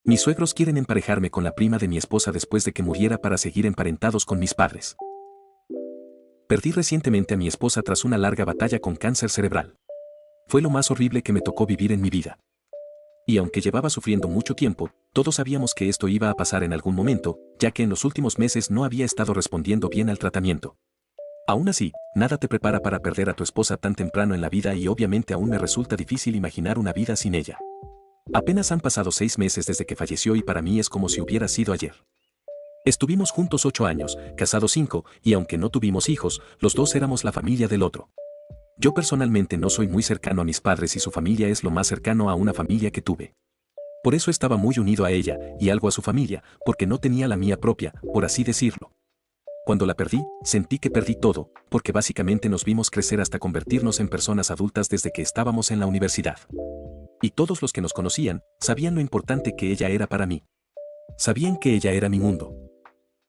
Mis suegros quieren emparejarme con la prima de mi esposa después de que muriera para seguir emparentados con mis padres. Perdí recientemente a mi esposa tras una larga batalla con cáncer cerebral. Fue lo más horrible que me tocó vivir en mi vida. Y aunque llevaba sufriendo mucho tiempo, todos sabíamos que esto iba a pasar en algún momento, ya que en los últimos meses no había estado respondiendo bien al tratamiento. Aún así, nada te prepara para perder a tu esposa tan temprano en la vida y obviamente aún me resulta difícil imaginar una vida sin ella. Apenas han pasado 6 meses desde que falleció y para mí es como si hubiera sido ayer. Estuvimos juntos 8 años, casados 5, y aunque no tuvimos hijos, los dos éramos la familia del otro. Yo personalmente no soy muy cercano a mis padres y su familia es lo más cercano a una familia que tuve. Por eso estaba muy unido a ella y algo a su familia, porque no tenía la mía propia, por así decirlo. Cuando la perdí, sentí que perdí todo, porque básicamente nos vimos crecer hasta convertirnos en personas adultas desde que estábamos en la universidad. Y todos los que nos conocían, sabían lo importante que ella era para mí. Sabían que ella era mi mundo.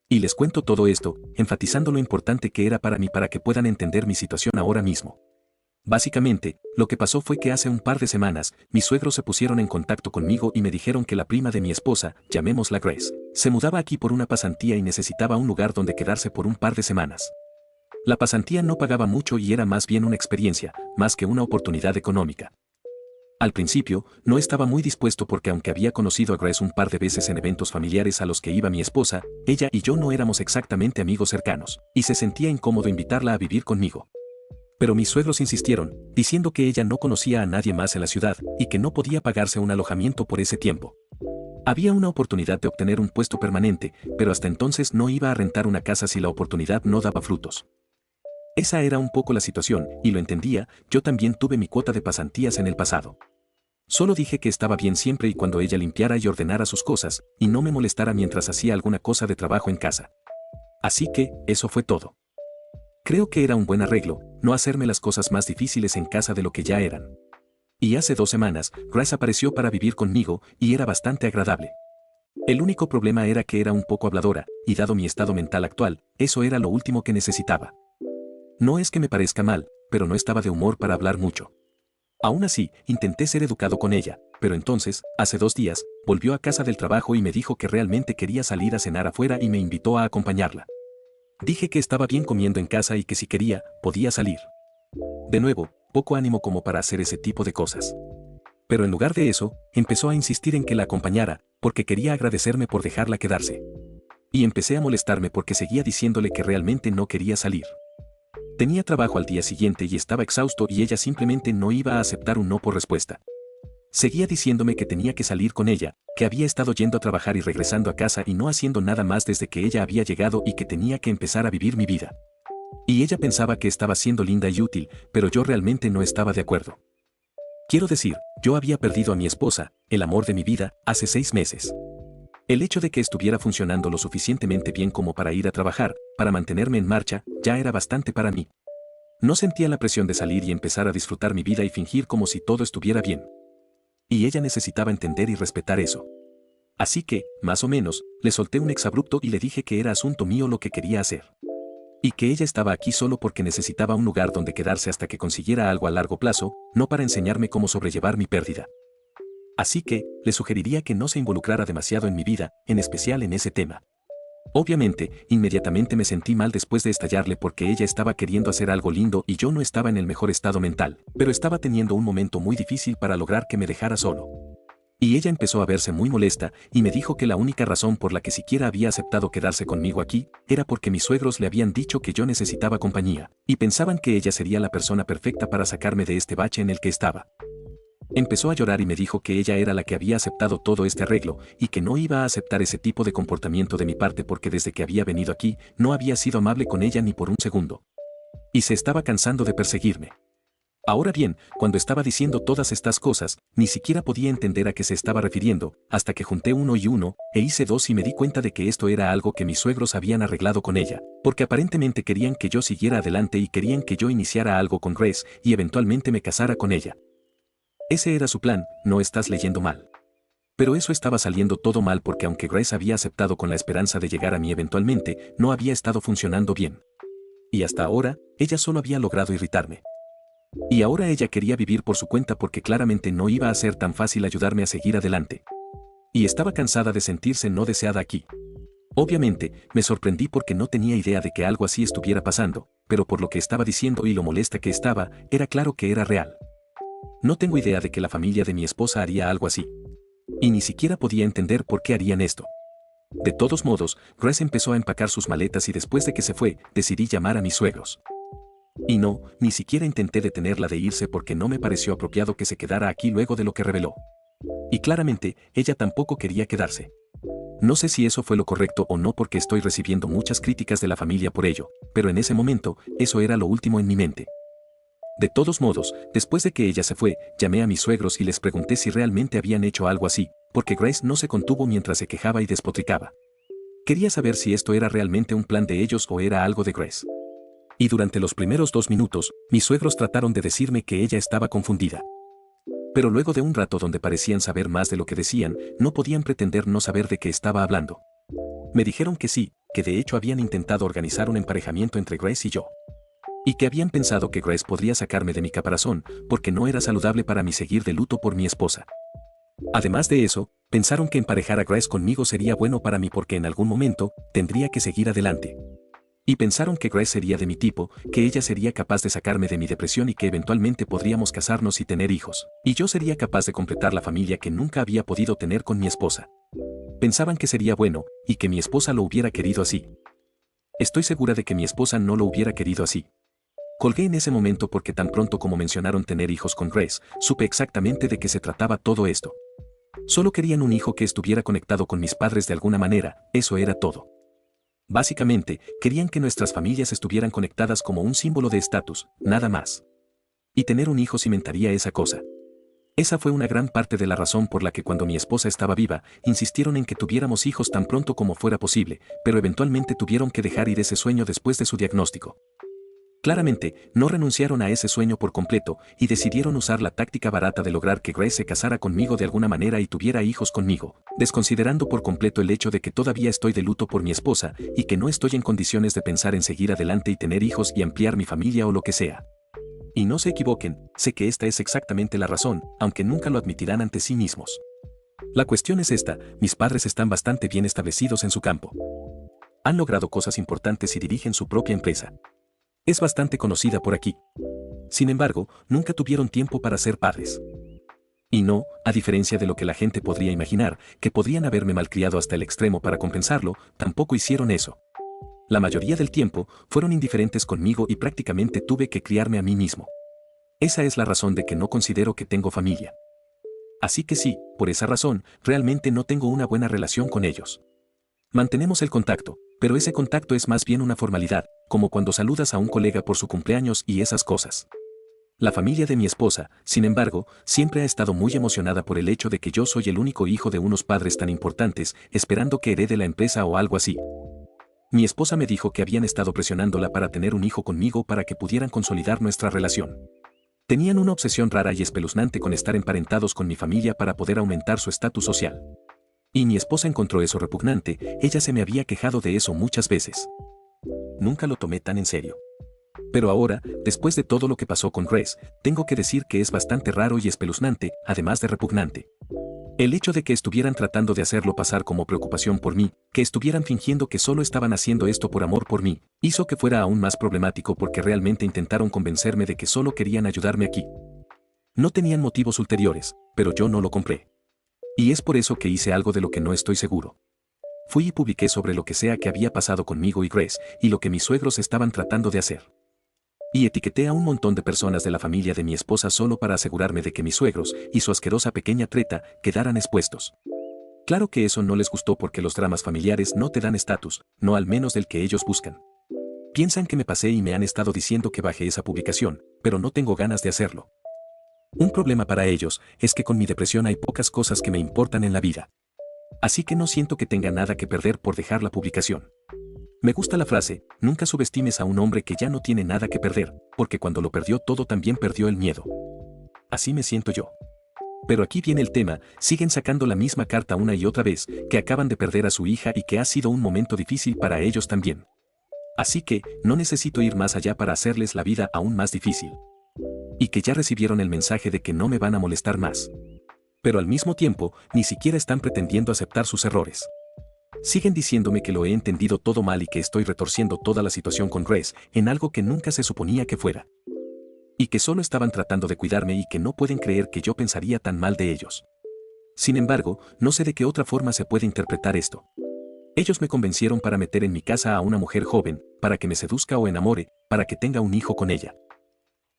Y les cuento todo esto, enfatizando lo importante que era para mí para que puedan entender mi situación ahora mismo. Básicamente, lo que pasó fue que hace un par de semanas, mis suegros se pusieron en contacto conmigo y me dijeron que la prima de mi esposa, llamémosla Grace, se mudaba aquí por una pasantía y necesitaba un lugar donde quedarse por un par de semanas. La pasantía no pagaba mucho y era más bien una experiencia, más que una oportunidad económica. Al principio, no estaba muy dispuesto porque aunque había conocido a Grace un par de veces en eventos familiares a los que iba mi esposa, ella y yo no éramos exactamente amigos cercanos, y se sentía incómodo invitarla a vivir conmigo. Pero mis suegros insistieron, diciendo que ella no conocía a nadie más en la ciudad y que no podía pagarse un alojamiento por ese tiempo. Había una oportunidad de obtener un puesto permanente, pero hasta entonces no iba a rentar una casa si la oportunidad no daba frutos. Esa era un poco la situación, y lo entendía, yo también tuve mi cuota de pasantías en el pasado. Solo dije que estaba bien siempre y cuando ella limpiara y ordenara sus cosas, y no me molestara mientras hacía alguna cosa de trabajo en casa. Así que, eso fue todo. Creo que era un buen arreglo, no hacerme las cosas más difíciles en casa de lo que ya eran. Y hace 2 semanas, Grace apareció para vivir conmigo, y era bastante agradable. El único problema era que era un poco habladora, y dado mi estado mental actual, eso era lo último que necesitaba. No es que me parezca mal, pero no estaba de humor para hablar mucho. Aún así, intenté ser educado con ella, pero entonces, hace 2 días, volvió a casa del trabajo y me dijo que realmente quería salir a cenar afuera y me invitó a acompañarla. Dije que estaba bien comiendo en casa y que si quería, podía salir. De nuevo, poco ánimo como para hacer ese tipo de cosas. Pero en lugar de eso, empezó a insistir en que la acompañara, porque quería agradecerme por dejarla quedarse. Y empecé a molestarme porque seguía diciéndole que realmente no quería salir. Tenía trabajo al día siguiente y estaba exhausto y ella simplemente no iba a aceptar un no por respuesta. Seguía diciéndome que tenía que salir con ella, que había estado yendo a trabajar y regresando a casa y no haciendo nada más desde que ella había llegado y que tenía que empezar a vivir mi vida. Y ella pensaba que estaba siendo linda y útil, pero yo realmente no estaba de acuerdo. Quiero decir, yo había perdido a mi esposa, el amor de mi vida, hace 6 meses. El hecho de que estuviera funcionando lo suficientemente bien como para ir a trabajar, para mantenerme en marcha, ya era bastante para mí. No sentía la presión de salir y empezar a disfrutar mi vida y fingir como si todo estuviera bien. Y ella necesitaba entender y respetar eso. Así que, más o menos, le solté un exabrupto y le dije que era asunto mío lo que quería hacer. Y que ella estaba aquí solo porque necesitaba un lugar donde quedarse hasta que consiguiera algo a largo plazo, no para enseñarme cómo sobrellevar mi pérdida. Así que, le sugeriría que no se involucrara demasiado en mi vida, en especial en ese tema. Obviamente, inmediatamente me sentí mal después de estallarle porque ella estaba queriendo hacer algo lindo y yo no estaba en el mejor estado mental, pero estaba teniendo un momento muy difícil para lograr que me dejara solo. Y ella empezó a verse muy molesta y me dijo que la única razón por la que siquiera había aceptado quedarse conmigo aquí era porque mis suegros le habían dicho que yo necesitaba compañía, y pensaban que ella sería la persona perfecta para sacarme de este bache en el que estaba. Empezó a llorar y me dijo que ella era la que había aceptado todo este arreglo y que no iba a aceptar ese tipo de comportamiento de mi parte porque desde que había venido aquí no había sido amable con ella ni por un segundo. Y se estaba cansando de perseguirme. Ahora bien, cuando estaba diciendo todas estas cosas, ni siquiera podía entender a qué se estaba refiriendo, hasta que junté 1 y 1, e hice 2 y me di cuenta de que esto era algo que mis suegros habían arreglado con ella, porque aparentemente querían que yo siguiera adelante y querían que yo iniciara algo con Grace y eventualmente me casara con ella. Ese era su plan, no estás leyendo mal. Pero eso estaba saliendo todo mal porque aunque Grace había aceptado con la esperanza de llegar a mí eventualmente, no había estado funcionando bien. Y hasta ahora, ella solo había logrado irritarme. Y ahora ella quería vivir por su cuenta porque claramente no iba a ser tan fácil ayudarme a seguir adelante. Y estaba cansada de sentirse no deseada aquí. Obviamente, me sorprendí porque no tenía idea de que algo así estuviera pasando, pero por lo que estaba diciendo y lo molesta que estaba, era claro que era real. No tengo idea de que la familia de mi esposa haría algo así. Y ni siquiera podía entender por qué harían esto. De todos modos, Grace empezó a empacar sus maletas y después de que se fue, decidí llamar a mis suegros. Y no, ni siquiera intenté detenerla de irse porque no me pareció apropiado que se quedara aquí luego de lo que reveló. Y claramente, ella tampoco quería quedarse. No sé si eso fue lo correcto o no porque estoy recibiendo muchas críticas de la familia por ello, pero en ese momento, eso era lo último en mi mente. De todos modos, después de que ella se fue, llamé a mis suegros y les pregunté si realmente habían hecho algo así, porque Grace no se contuvo mientras se quejaba y despotricaba. Quería saber si esto era realmente un plan de ellos o era algo de Grace. Y durante los primeros 2 minutos, mis suegros trataron de decirme que ella estaba confundida. Pero luego de un rato donde parecían saber más de lo que decían, no podían pretender no saber de qué estaba hablando. Me dijeron que sí, que de hecho habían intentado organizar un emparejamiento entre Grace y yo. Y que habían pensado que Grace podría sacarme de mi caparazón, porque no era saludable para mí seguir de luto por mi esposa. Además de eso, pensaron que emparejar a Grace conmigo sería bueno para mí porque en algún momento, tendría que seguir adelante. Y pensaron que Grace sería de mi tipo, que ella sería capaz de sacarme de mi depresión y que eventualmente podríamos casarnos y tener hijos. Y yo sería capaz de completar la familia que nunca había podido tener con mi esposa. Pensaban que sería bueno, y que mi esposa lo hubiera querido así. Estoy segura de que mi esposa no lo hubiera querido así. Colgué en ese momento porque tan pronto como mencionaron tener hijos con Grace, supe exactamente de qué se trataba todo esto. Solo querían un hijo que estuviera conectado con mis padres de alguna manera, eso era todo. Básicamente, querían que nuestras familias estuvieran conectadas como un símbolo de estatus, nada más. Y tener un hijo cimentaría esa cosa. Esa fue una gran parte de la razón por la que cuando mi esposa estaba viva, insistieron en que tuviéramos hijos tan pronto como fuera posible, pero eventualmente tuvieron que dejar ir ese sueño después de su diagnóstico. Claramente, no renunciaron a ese sueño por completo y decidieron usar la táctica barata de lograr que Grace se casara conmigo de alguna manera y tuviera hijos conmigo, desconsiderando por completo el hecho de que todavía estoy de luto por mi esposa y que no estoy en condiciones de pensar en seguir adelante y tener hijos y ampliar mi familia o lo que sea. Y no se equivoquen, sé que esta es exactamente la razón, aunque nunca lo admitirán ante sí mismos. La cuestión es esta, mis padres están bastante bien establecidos en su campo. Han logrado cosas importantes y dirigen su propia empresa. Es bastante conocida por aquí. Sin embargo, nunca tuvieron tiempo para ser padres. Y no, a diferencia de lo que la gente podría imaginar, que podrían haberme malcriado hasta el extremo para compensarlo, tampoco hicieron eso. La mayoría del tiempo, fueron indiferentes conmigo y prácticamente tuve que criarme a mí mismo. Esa es la razón de que no considero que tengo familia. Así que sí, por esa razón, realmente no tengo una buena relación con ellos. Mantenemos el contacto, pero ese contacto es más bien una formalidad, como cuando saludas a un colega por su cumpleaños y esas cosas. La familia de mi esposa, sin embargo, siempre ha estado muy emocionada por el hecho de que yo soy el único hijo de unos padres tan importantes, esperando que herede la empresa o algo así. Mi esposa me dijo que habían estado presionándola para tener un hijo conmigo para que pudieran consolidar nuestra relación. Tenían una obsesión rara y espeluznante con estar emparentados con mi familia para poder aumentar su estatus social. Y mi esposa encontró eso repugnante, ella se me había quejado de eso muchas veces. Nunca lo tomé tan en serio. Pero ahora, después de todo lo que pasó con Grace, tengo que decir que es bastante raro y espeluznante, además de repugnante. El hecho de que estuvieran tratando de hacerlo pasar como preocupación por mí, que estuvieran fingiendo que solo estaban haciendo esto por amor por mí, hizo que fuera aún más problemático porque realmente intentaron convencerme de que solo querían ayudarme aquí. No tenían motivos ulteriores, pero yo no lo compré. Y es por eso que hice algo de lo que no estoy seguro. Fui y publiqué sobre lo que sea que había pasado conmigo y Grace, y lo que mis suegros estaban tratando de hacer. Y etiqueté a un montón de personas de la familia de mi esposa solo para asegurarme de que mis suegros y su asquerosa pequeña treta quedaran expuestos. Claro que eso no les gustó porque los dramas familiares no te dan estatus, no al menos del que ellos buscan. Piensan que me pasé y me han estado diciendo que baje esa publicación, pero no tengo ganas de hacerlo. Un problema para ellos es que con mi depresión hay pocas cosas que me importan en la vida. Así que no siento que tenga nada que perder por dejar la publicación. Me gusta la frase, nunca subestimes a un hombre que ya no tiene nada que perder, porque cuando lo perdió todo también perdió el miedo. Así me siento yo. Pero aquí viene el tema, siguen sacando la misma carta una y otra vez, que acaban de perder a su hija y que ha sido un momento difícil para ellos también. Así que, no necesito ir más allá para hacerles la vida aún más difícil. Y que ya recibieron el mensaje de que no me van a molestar más. Pero al mismo tiempo, ni siquiera están pretendiendo aceptar sus errores. Siguen diciéndome que lo he entendido todo mal y que estoy retorciendo toda la situación con Grace en algo que nunca se suponía que fuera. Y que solo estaban tratando de cuidarme y que no pueden creer que yo pensaría tan mal de ellos. Sin embargo, no sé de qué otra forma se puede interpretar esto. Ellos me convencieron para meter en mi casa a una mujer joven, para que me seduzca o enamore, para que tenga un hijo con ella.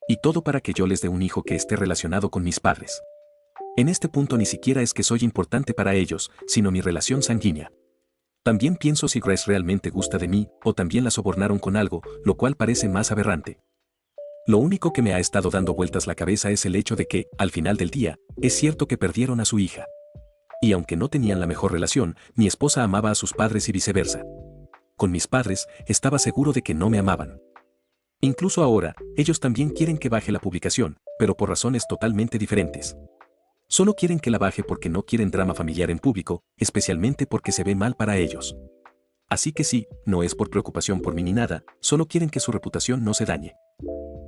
Y todo para que yo les dé un hijo que esté relacionado con mis padres. En este punto ni siquiera es que soy importante para ellos, sino mi relación sanguínea. También pienso si Grace realmente gusta de mí, o también la sobornaron con algo, lo cual parece más aberrante. Lo único que me ha estado dando vueltas la cabeza es el hecho de que, al final del día, es cierto que perdieron a su hija. Y aunque no tenían la mejor relación, mi esposa amaba a sus padres y viceversa. Con mis padres, estaba seguro de que no me amaban. Incluso ahora, ellos también quieren que baje la publicación, pero por razones totalmente diferentes. Solo quieren que la baje porque no quieren drama familiar en público, especialmente porque se ve mal para ellos. Así que sí, no es por preocupación por mí ni nada, solo quieren que su reputación no se dañe.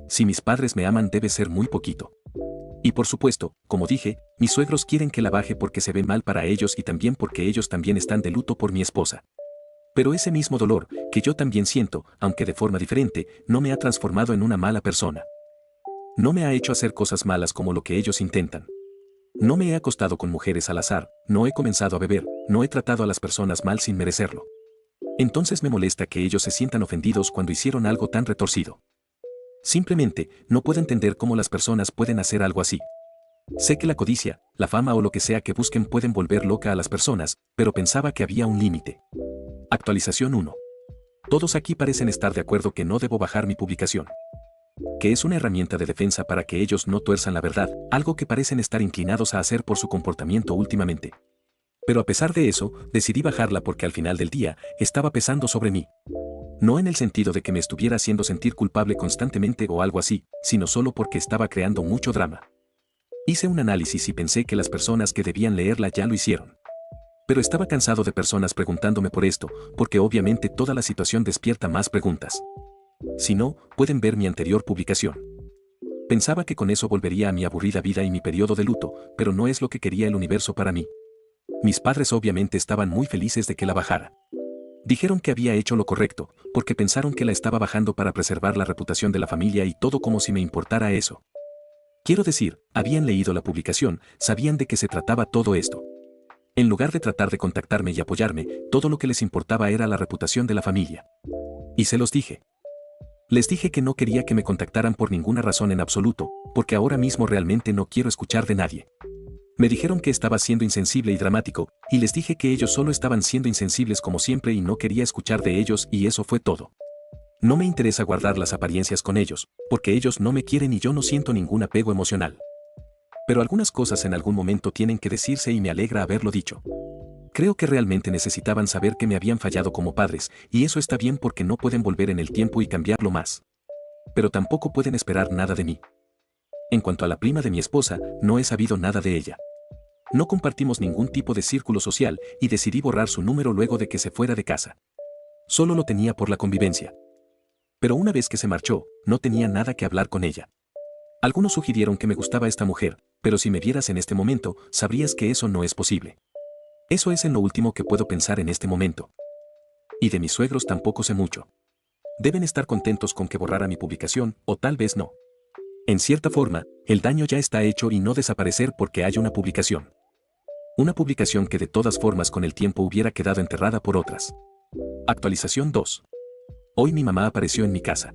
Si mis padres me aman debe ser muy poquito. Y por supuesto, como dije, mis suegros quieren que la baje porque se ve mal para ellos y también porque ellos también están de luto por mi esposa. Pero ese mismo dolor, que yo también siento, aunque de forma diferente, no me ha transformado en una mala persona. No me ha hecho hacer cosas malas como lo que ellos intentan. No me he acostado con mujeres al azar, no he comenzado a beber, no he tratado a las personas mal sin merecerlo. Entonces me molesta que ellos se sientan ofendidos cuando hicieron algo tan retorcido. Simplemente, no puedo entender cómo las personas pueden hacer algo así. Sé que la codicia, la fama o lo que sea que busquen pueden volver loca a las personas, pero pensaba que había un límite. Actualización 1. Todos aquí parecen estar de acuerdo que no debo bajar mi publicación. Que es una herramienta de defensa para que ellos no tuerzan la verdad, algo que parecen estar inclinados a hacer por su comportamiento últimamente. Pero a pesar de eso, decidí bajarla porque al final del día, estaba pesando sobre mí. No en el sentido de que me estuviera haciendo sentir culpable constantemente o algo así, sino solo porque estaba creando mucho drama. Hice un análisis y pensé que las personas que debían leerla ya lo hicieron. Pero estaba cansado de personas preguntándome por esto, porque obviamente toda la situación despierta más preguntas. Si no, pueden ver mi anterior publicación. Pensaba que con eso volvería a mi aburrida vida y mi periodo de luto, pero no es lo que quería el universo para mí. Mis padres obviamente estaban muy felices de que la bajara. Dijeron que había hecho lo correcto, porque pensaron que la estaba bajando para preservar la reputación de la familia y todo como si me importara eso. Quiero decir, habían leído la publicación, sabían de qué se trataba todo esto. En lugar de tratar de contactarme y apoyarme, todo lo que les importaba era la reputación de la familia. Y se los dije. Les dije que no quería que me contactaran por ninguna razón en absoluto, porque ahora mismo realmente no quiero escuchar de nadie. Me dijeron que estaba siendo insensible y dramático, y les dije que ellos solo estaban siendo insensibles como siempre y no quería escuchar de ellos y eso fue todo. No me interesa guardar las apariencias con ellos, porque ellos no me quieren y yo no siento ningún apego emocional. Pero algunas cosas en algún momento tienen que decirse y me alegra haberlo dicho. Creo que realmente necesitaban saber que me habían fallado como padres, y eso está bien porque no pueden volver en el tiempo y cambiarlo más. Pero tampoco pueden esperar nada de mí. En cuanto a la prima de mi esposa, no he sabido nada de ella. No compartimos ningún tipo de círculo social y decidí borrar su número luego de que se fuera de casa. Solo lo tenía por la convivencia. Pero una vez que se marchó, no tenía nada que hablar con ella. Algunos sugirieron que me gustaba esta mujer, pero si me vieras en este momento, sabrías que eso no es posible. Eso es en lo último que puedo pensar en este momento. Y de mis suegros tampoco sé mucho. Deben estar contentos con que borrara mi publicación, o tal vez no. En cierta forma, el daño ya está hecho y no desaparecer porque hay una publicación. Una publicación que de todas formas con el tiempo hubiera quedado enterrada por otras. Actualización 2. Hoy mi mamá apareció en mi casa.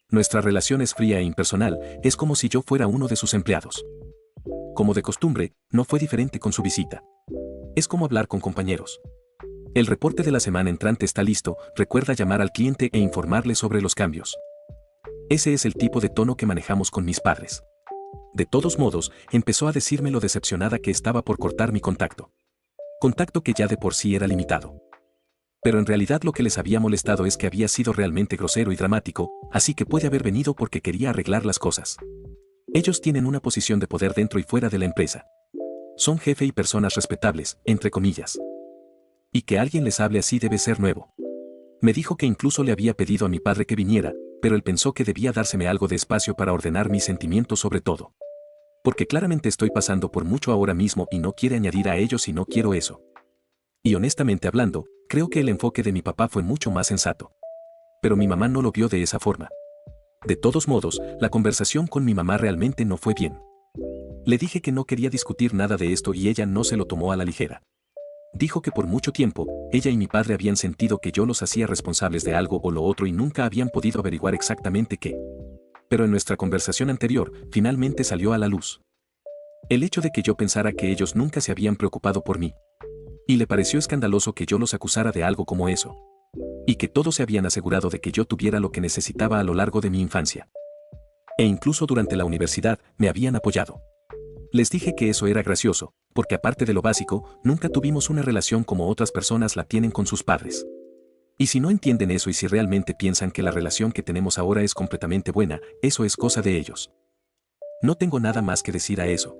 Nuestra relación es fría e impersonal, es como si yo fuera uno de sus empleados. Como de costumbre, no fue diferente con su visita. Es como hablar con compañeros. El reporte de la semana entrante está listo, recuerda llamar al cliente e informarle sobre los cambios. Ese es el tipo de tono que manejamos con mis padres. De todos modos, empezó a decirme lo decepcionada que estaba por cortar mi contacto. Contacto que ya de por sí era limitado. Pero en realidad lo que les había molestado es que había sido realmente grosero y dramático, así que puede haber venido porque quería arreglar las cosas. Ellos tienen una posición de poder dentro y fuera de la empresa. Son jefe y personas respetables, entre comillas. Y que alguien les hable así debe ser nuevo. Me dijo que incluso le había pedido a mi padre que viniera, pero él pensó que debía dárseme algo de espacio para ordenar mis sentimientos sobre todo. Porque claramente estoy pasando por mucho ahora mismo y no quiere añadir a ello si no quiero eso. Y honestamente hablando, creo que el enfoque de mi papá fue mucho más sensato. Pero mi mamá no lo vio de esa forma. De todos modos, la conversación con mi mamá realmente no fue bien. Le dije que no quería discutir nada de esto y ella no se lo tomó a la ligera. Dijo que por mucho tiempo, ella y mi padre habían sentido que yo los hacía responsables de algo o lo otro y nunca habían podido averiguar exactamente qué. Pero en nuestra conversación anterior, finalmente salió a la luz el hecho de que yo pensara que ellos nunca se habían preocupado por mí. Y le pareció escandaloso que yo los acusara de algo como eso. Y que todos se habían asegurado de que yo tuviera lo que necesitaba a lo largo de mi infancia. E incluso durante la universidad, me habían apoyado. Les dije que eso era gracioso, porque aparte de lo básico, nunca tuvimos una relación como otras personas la tienen con sus padres. Y si no entienden eso y si realmente piensan que la relación que tenemos ahora es completamente buena, eso es cosa de ellos. No tengo nada más que decir a eso.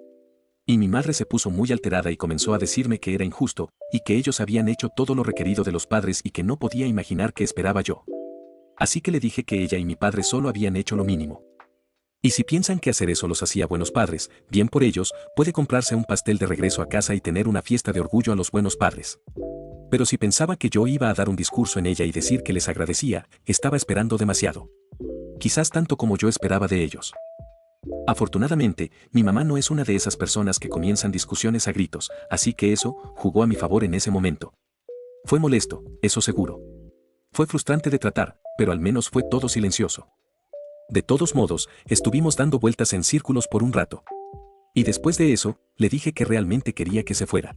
Y mi madre se puso muy alterada y comenzó a decirme que era injusto, y que ellos habían hecho todo lo requerido de los padres y que no podía imaginar qué esperaba yo. Así que le dije que ella y mi padre solo habían hecho lo mínimo. Y si piensan que hacer eso los hacía buenos padres, bien por ellos, puede comprarse un pastel de regreso a casa y tener una fiesta de orgullo a los buenos padres. Pero si pensaba que yo iba a dar un discurso en ella y decir que les agradecía, estaba esperando demasiado. Quizás tanto como yo esperaba de ellos. Afortunadamente, mi mamá no es una de esas personas que comienzan discusiones a gritos, así que eso jugó a mi favor en ese momento. Fue molesto, eso seguro. Fue frustrante de tratar, pero al menos fue todo silencioso. De todos modos, estuvimos dando vueltas en círculos por un rato. Y después de eso, le dije que realmente quería que se fuera.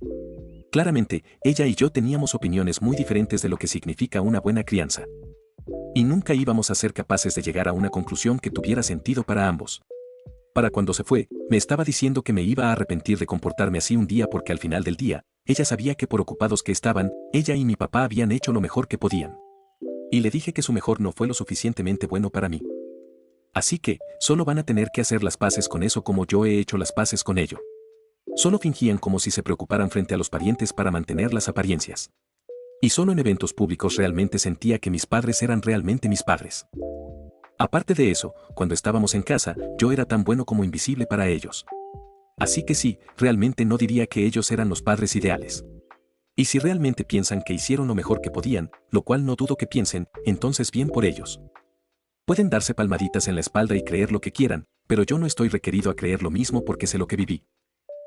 Claramente, ella y yo teníamos opiniones muy diferentes de lo que significa una buena crianza. Y nunca íbamos a ser capaces de llegar a una conclusión que tuviera sentido para ambos. Para cuando se fue, me estaba diciendo que me iba a arrepentir de comportarme así un día porque al final del día, ella sabía que por ocupados que estaban, ella y mi papá habían hecho lo mejor que podían. Y le dije que su mejor no fue lo suficientemente bueno para mí. Así que, solo van a tener que hacer las paces con eso como yo he hecho las paces con ello. Solo fingían como si se preocuparan frente a los parientes para mantener las apariencias. Y solo en eventos públicos realmente sentía que mis padres eran realmente mis padres. Aparte de eso, cuando estábamos en casa, yo era tan bueno como invisible para ellos. Así que sí, realmente no diría que ellos eran los padres ideales. Y si realmente piensan que hicieron lo mejor que podían, lo cual no dudo que piensen, entonces bien por ellos. Pueden darse palmaditas en la espalda y creer lo que quieran, pero yo no estoy requerido a creer lo mismo porque sé lo que viví.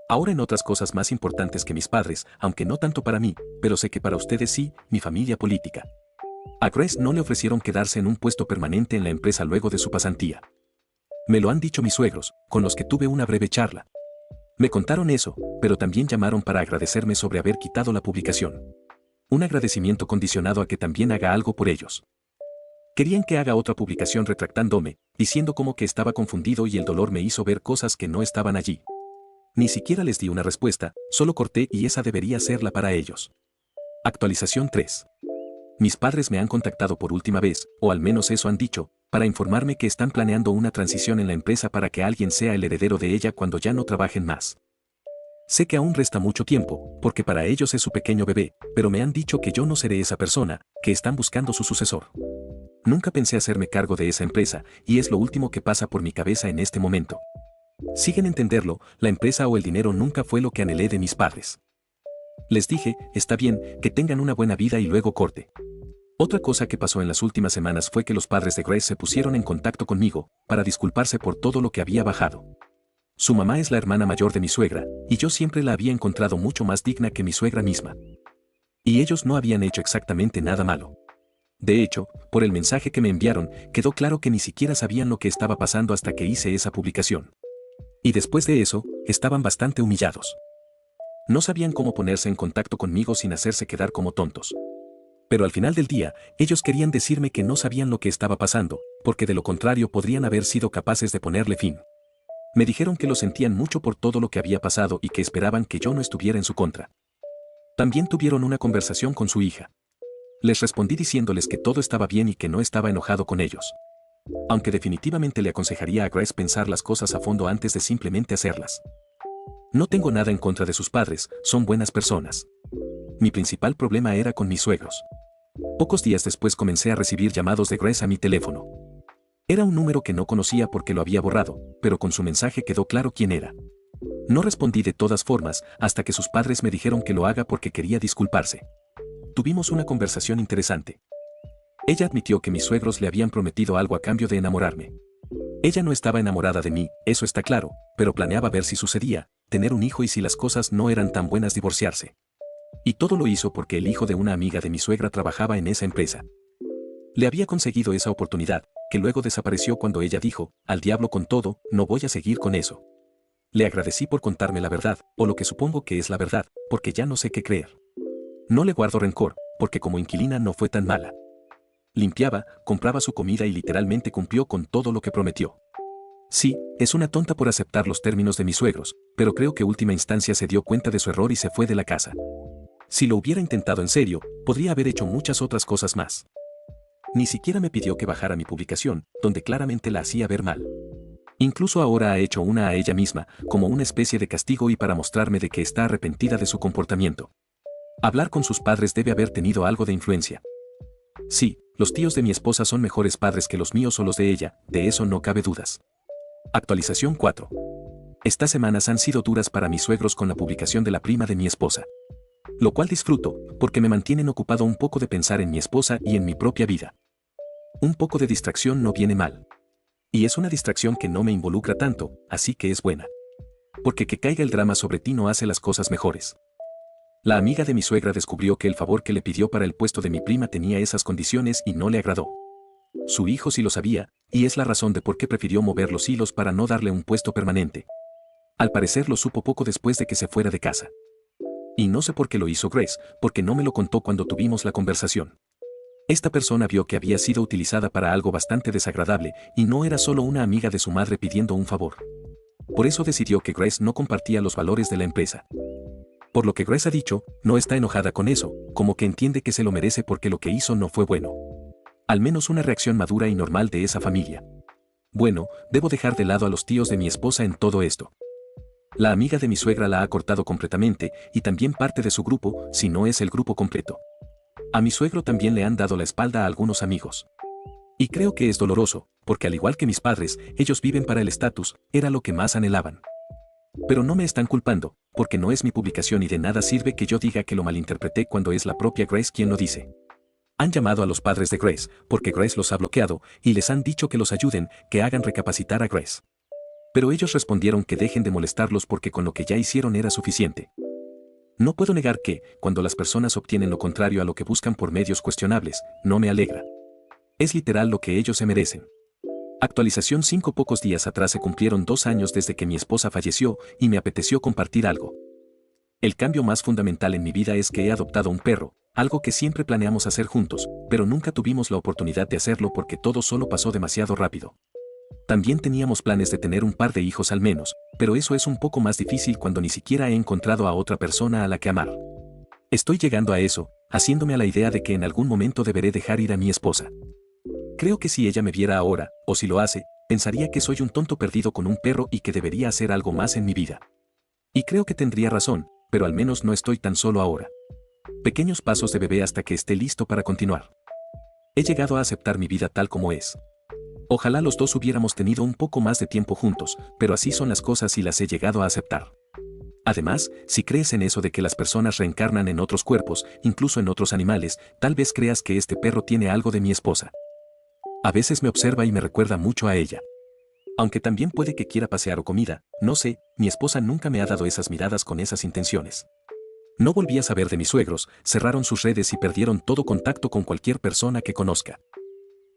Ahora en otras cosas más importantes que mis padres, aunque no tanto para mí, pero sé que para ustedes sí, mi familia política. A Grace no le ofrecieron quedarse en un puesto permanente en la empresa luego de su pasantía. Me lo han dicho mis suegros, con los que tuve una breve charla. Me contaron eso, pero también llamaron para agradecerme sobre haber quitado la publicación. Un agradecimiento condicionado a que también haga algo por ellos. Querían que haga otra publicación retractándome, diciendo como que estaba confundido y el dolor me hizo ver cosas que no estaban allí. Ni siquiera les di una respuesta, solo corté y esa debería serla para ellos. Actualización 3. Mis padres me han contactado por última vez, o al menos eso han dicho, para informarme que están planeando una transición en la empresa para que alguien sea el heredero de ella cuando ya no trabajen más. Sé que aún resta mucho tiempo, porque para ellos es su pequeño bebé, pero me han dicho que yo no seré esa persona, que están buscando su sucesor. Nunca pensé hacerme cargo de esa empresa, y es lo último que pasa por mi cabeza en este momento. Siguen entenderlo, la empresa o el dinero nunca fue lo que anhelé de mis padres. Les dije, está bien, que tengan una buena vida y luego corte. Otra cosa que pasó en las últimas semanas fue que los padres de Grace se pusieron en contacto conmigo, para disculparse por todo lo que había bajado. Su mamá es la hermana mayor de mi suegra, y yo siempre la había encontrado mucho más digna que mi suegra misma. Y ellos no habían hecho exactamente nada malo. De hecho, por el mensaje que me enviaron, quedó claro que ni siquiera sabían lo que estaba pasando hasta que hice esa publicación. Y después de eso, estaban bastante humillados. No sabían cómo ponerse en contacto conmigo sin hacerse quedar como tontos. Pero al final del día, ellos querían decirme que no sabían lo que estaba pasando, porque de lo contrario podrían haber sido capaces de ponerle fin. Me dijeron que lo sentían mucho por todo lo que había pasado y que esperaban que yo no estuviera en su contra. También tuvieron una conversación con su hija. Les respondí diciéndoles que todo estaba bien y que no estaba enojado con ellos. Aunque definitivamente le aconsejaría a Grace pensar las cosas a fondo antes de simplemente hacerlas. No tengo nada en contra de sus padres, son buenas personas. Mi principal problema era con mis suegros. Pocos días después comencé a recibir llamados de Grace a mi teléfono. Era un número que no conocía porque lo había borrado, pero con su mensaje quedó claro quién era. No respondí de todas formas hasta que sus padres me dijeron que lo haga porque quería disculparse. Tuvimos una conversación interesante. Ella admitió que mis suegros le habían prometido algo a cambio de enamorarme. Ella no estaba enamorada de mí, eso está claro, pero planeaba ver si sucedía, tener un hijo y si las cosas no eran tan buenas divorciarse. Y todo lo hizo porque el hijo de una amiga de mi suegra trabajaba en esa empresa. Le había conseguido esa oportunidad, que luego desapareció cuando ella dijo, al diablo con todo, no voy a seguir con eso. Le agradecí por contarme la verdad, o lo que supongo que es la verdad, porque ya no sé qué creer. No le guardo rencor, porque como inquilina no fue tan mala. Limpiaba, compraba su comida y literalmente cumplió con todo lo que prometió. Sí, es una tonta por aceptar los términos de mis suegros, pero creo que última instancia se dio cuenta de su error y se fue de la casa. Si lo hubiera intentado en serio, podría haber hecho muchas otras cosas más. Ni siquiera me pidió que bajara mi publicación, donde claramente la hacía ver mal. Incluso ahora ha hecho una a ella misma, como una especie de castigo y para mostrarme de que está arrepentida de su comportamiento. Hablar con sus padres debe haber tenido algo de influencia. Sí, los tíos de mi esposa son mejores padres que los míos o los de ella, de eso no cabe dudas. Actualización 4. Estas semanas han sido duras para mis suegros con la publicación de la prima de mi esposa. Lo cual disfruto, porque me mantienen ocupado un poco de pensar en mi esposa y en mi propia vida. Un poco de distracción no viene mal. Y es una distracción que no me involucra tanto, así que es buena. Porque que caiga el drama sobre ti no hace las cosas mejores. La amiga de mi suegra descubrió que el favor que le pidió para el puesto de mi prima tenía esas condiciones y no le agradó. Su hijo sí lo sabía, y es la razón de por qué prefirió mover los hilos para no darle un puesto permanente. Al parecer lo supo poco después de que se fuera de casa. Y no sé por qué lo hizo Grace, porque no me lo contó cuando tuvimos la conversación. Esta persona vio que había sido utilizada para algo bastante desagradable y no era solo una amiga de su madre pidiendo un favor. Por eso decidió que Grace no compartía los valores de la empresa. Por lo que Grace ha dicho, no está enojada con eso, como que entiende que se lo merece porque lo que hizo no fue bueno. Al menos una reacción madura y normal de esa familia. Bueno, debo dejar de lado a los tíos de mi esposa en todo esto. La amiga de mi suegra la ha cortado completamente y también parte de su grupo, si no es el grupo completo. A mi suegro también le han dado la espalda a algunos amigos. Y creo que es doloroso, porque al igual que mis padres, ellos viven para el estatus, era lo que más anhelaban. Pero no me están culpando, porque no es mi publicación y de nada sirve que yo diga que lo malinterpreté cuando es la propia Grace quien lo dice. Han llamado a los padres de Grace, porque Grace los ha bloqueado, y les han dicho que los ayuden, que hagan recapacitar a Grace. Pero ellos respondieron que dejen de molestarlos porque con lo que ya hicieron era suficiente. No puedo negar que, cuando las personas obtienen lo contrario a lo que buscan por medios cuestionables, no me alegra. Es literal lo que ellos se merecen. Actualización 5. Pocos días atrás se cumplieron 2 años desde que mi esposa falleció y me apeteció compartir algo. El cambio más fundamental en mi vida es que he adoptado un perro, algo que siempre planeamos hacer juntos, pero nunca tuvimos la oportunidad de hacerlo porque todo solo pasó demasiado rápido. También teníamos planes de tener un par de hijos al menos, pero eso es un poco más difícil cuando ni siquiera he encontrado a otra persona a la que amar. Estoy llegando a eso, haciéndome a la idea de que en algún momento deberé dejar ir a mi esposa. Creo que si ella me viera ahora, o si lo hace, pensaría que soy un tonto perdido con un perro y que debería hacer algo más en mi vida. Y creo que tendría razón, pero al menos no estoy tan solo ahora. Pequeños pasos de bebé hasta que esté listo para continuar. He llegado a aceptar mi vida tal como es. Ojalá los dos hubiéramos tenido un poco más de tiempo juntos, pero así son las cosas y las he llegado a aceptar. Además, si crees en eso de que las personas reencarnan en otros cuerpos, incluso en otros animales, tal vez creas que este perro tiene algo de mi esposa. A veces me observa y me recuerda mucho a ella. Aunque también puede que quiera pasear o comida, no sé, mi esposa nunca me ha dado esas miradas con esas intenciones. No volví a saber de mis suegros, cerraron sus redes y perdieron todo contacto con cualquier persona que conozca.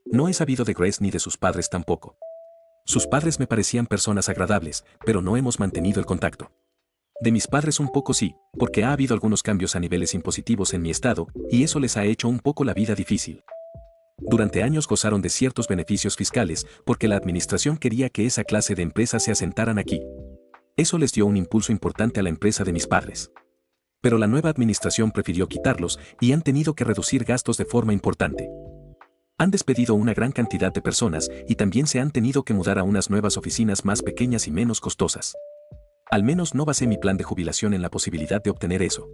No he sabido de Grace ni de sus padres tampoco. Sus padres me parecían personas agradables, pero no hemos mantenido el contacto. De mis padres un poco sí, porque ha habido algunos cambios a niveles impositivos en mi estado, y eso les ha hecho un poco la vida difícil. Durante años gozaron de ciertos beneficios fiscales, porque la administración quería que esa clase de empresas se asentaran aquí. Eso les dio un impulso importante a la empresa de mis padres. Pero la nueva administración prefirió quitarlos y han tenido que reducir gastos de forma importante. Han despedido una gran cantidad de personas y también se han tenido que mudar a unas nuevas oficinas más pequeñas y menos costosas. Al menos no basé mi plan de jubilación en la posibilidad de obtener eso.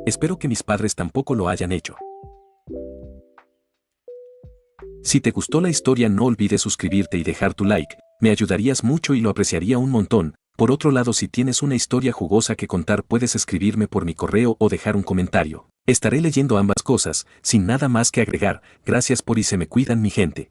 Espero que mis padres tampoco lo hayan hecho. Si te gustó la historia no olvides suscribirte y dejar tu like, me ayudarías mucho y lo apreciaría un montón. Por otro lado, si tienes una historia jugosa que contar, puedes escribirme por mi correo o dejar un comentario. Estaré leyendo ambas cosas, sin nada más que agregar. Gracias por y se me cuidan, mi gente.